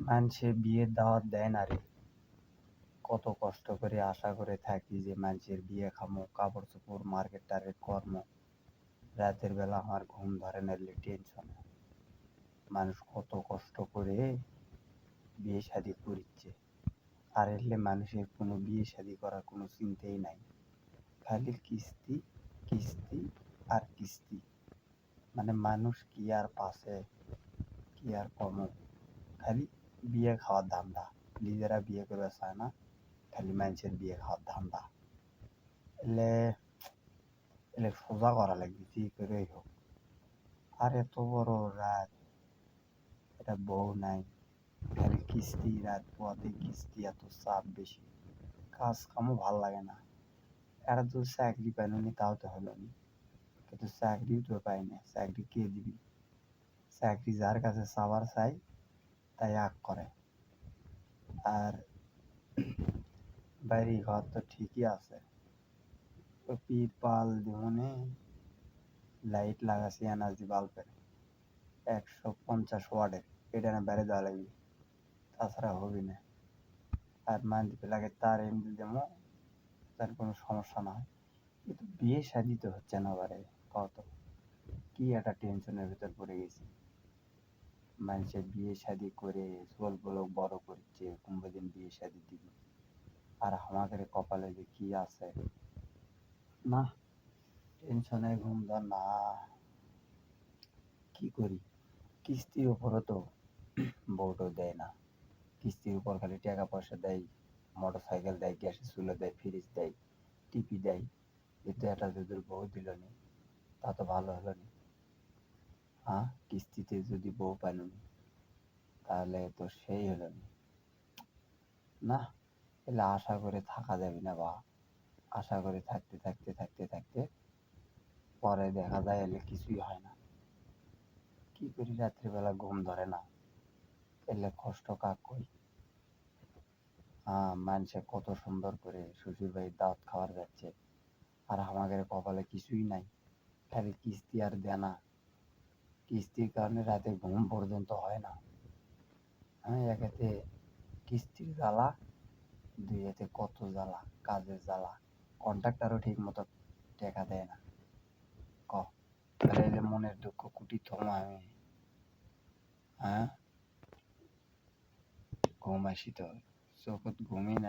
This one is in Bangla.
মানুষে বিয়ের দাওয়াত দেয় না রে। কত কষ্ট করে আশা করে থাকি যে মানুষের বিয়ে খামো, কাপড় চোপড় মার্কেট টার্গেট কর্ম। রাতের বেলা আমার ঘুম ধরে না, টেনশনে। মানুষ কত কষ্ট করে বিয়ে শাদি করছে, আর এলে মানুষের কোনো বিয়ে শাদি করার কোনো চিন্তাই নাই। খালি কিস্তি কিস্তি আর কিস্তি। মানে মানুষ কি আর পাশে, কি আর কম, খালি বিয়ে খাওয়ার ধান্দা। নিজেরা বিয়ে করবে চায় না, খালি মানুষের বিয়ে খাওয়ার ধান্দা। এলে এলে সোজা করা লাগবে যে করেই হোক। আর এত বড় রাত, এটা বউ নাই, খালি কিস্তি, রাত পোয়াতে কিস্তি, এত চাপ বেশি, কাজ কামও ভাল লাগে না। এরা তো চাকরি পাইনি তাও তো হলো নি, কিন্তু চাকরিও তো পাই না। চাকরি কে দিবি? চাকরি যার কাছে চাবার চাই তাই আগ করে। আর বাড়ি ঘর তো ঠিকই আছে, পিঠ পাল দেহনে লাইট লাগাছি এনার্জি বাল্বের 150 ওয়াটের, এটা না বেড়ে দেওয়া লাগবে, তাছাড়া হবে না। আর মান্থলি লাগে তার এমনি দেবো, তার কোনো সমস্যা না হয়। কিন্তু বিয়ে শাদি তো হচ্ছে না বারে, কত কি একটা টেনশনের ভিতর পড়ে গেছি। মানুষের বিয়ে শাদি করে ছোল বলক বড় করছে, কোনোদিন বিয়ে শাদি দিবি, আর আমাদের কপালে যে কি আছে না, টেনশনে ঘুম ধর না। কি করি? কিস্তির উপরও তো বউটো দেয় না। কিস্তির উপর খালি টাকা পয়সা দেয়, মোটর সাইকেল দেয়, গ্যাসের চুলা দেয়, ফ্রিজ দেয়, টিভি দেয়। কিন্তু একটা যদি বউ দিল নি, তা তো ভালো হলো নি। হ্যাঁ, কিস্তিতে যদি বউ পাইনি তাহলে তো সেই হলো নি। না, এলে আশা করে থাকা যাবে না বা, আশা করে থাকতে থাকতে থাকতে থাকতে পরে দেখা যায় এলে কিছুই হয় না। কি করি? রাত্রিবেলা ঘুম ধরে না, এলে কষ্ট কাক কই। হ্যাঁ, মানুষে কত সুন্দর করে শ্বশুর বাড়ির দাওয়াত খাওয়ার যাচ্ছে, আর আমাদের কপালে কিছুই নাই, খালি কিস্তি আর দেনা। কিস্তির কারণে রাতে ঘুম পর্যন্ত হয় না। হ্যাঁ, একেতে কিস্তির জ্বালা, দুই হাতে কত জ্বালা, কাজের জ্বালা, কন্ট্রাক্টারও ঠিক মতো টাকা দেয় না। ক তাহলে মনের দুঃখ কুটি থমো আমি। হ্যাঁ, ঘুম আসি তো, চোখত ঘুমই নাই।